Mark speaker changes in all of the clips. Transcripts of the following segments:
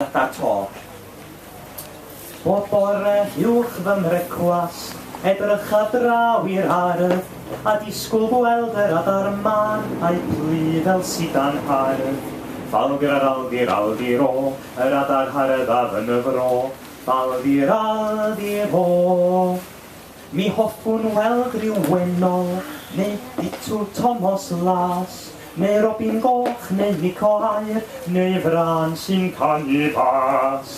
Speaker 1: Adar to. Bob bore uwch fy mrecwas, edrych a draw i'r ardd, a disgwyl gweld yr adar man a'i plu fel sidan hardd. Faldir ar aldir o, yr adar hardd a fy nyfro, faldir aldir o. Mi hoffwn weld rhyw wenol, neu bitw Thomas Las, neu Robin Goch, neu Nico Aur, neu Fran sy'n canu bas.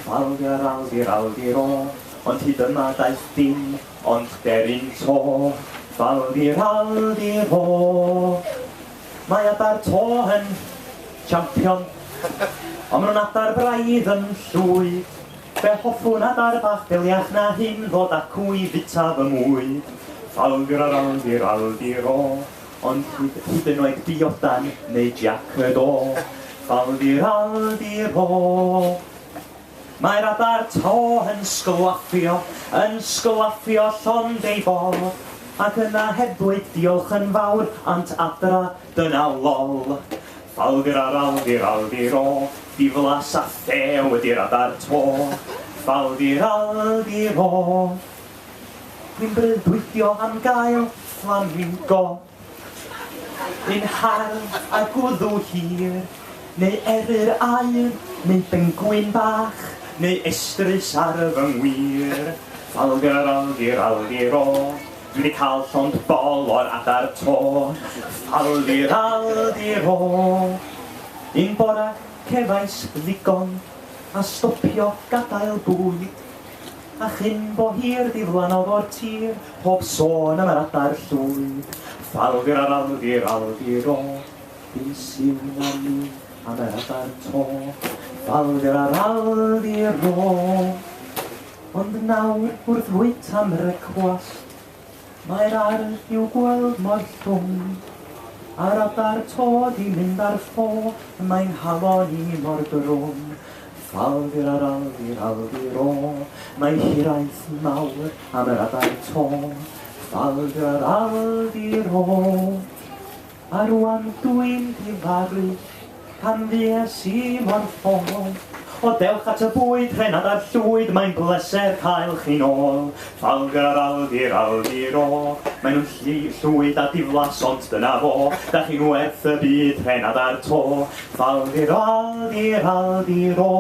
Speaker 1: Faldir aldir o, ond hyd yma daeth dim, ond derin to. Faldir aldir o. Mae adar to yn champion, ond maen nhw'n adar braidd yn llwy. Fe hoffwn adar bach beliach na hyn ddod acw i fita fy mwy. Faldir aldir o, ond hyd yn oed diodan neu jacket o. Faldir aldir o. Mae'r adar to yn sglaffio llond ei bol, ac yna hebwyd diolch yn fawr, ant adra dyna lol. Faldir aldir o, diflas a thew ydy'r adar to. Faldir aldir o. Dwi'n breuddwydio am gael flamingo, un hardd a gwddw hir, neu eryr aur, neu bengwyn bach, neu estrys ar fy ngwir. Faldir aldir o, dwi wedi cael llond bol o'r adar to. Faldir aldir o. Un bora cefais ddigon, a stopio gadael bwyd, a chyn bo hir diflannodd o'r tir, pob sôn am yr adar llwyd. Faldir aldir o, di siwn na ni am yr adar to. Faldir aldir o. Ond nawr wrth fwyt am recwast, mae'r ardd i'w gweld mor llwng, a'r adar to di mynd ar ffo, mae'n halo ni mor drwm. Faldir aldir o, mae hiraeth mawr am yr adar to. Faldir aldir o. A rwan dwi'n difaru, pan ddies I mor ffôl. O dewch at y bwyd, rhen adar llwyd, mae'n bleser cael chi nôl. Faldir aldir o, maen nhw'n llwyd a diflas, ond dyna fo, da chi'n werth y byd, rhen adar to. Faldir aldir o.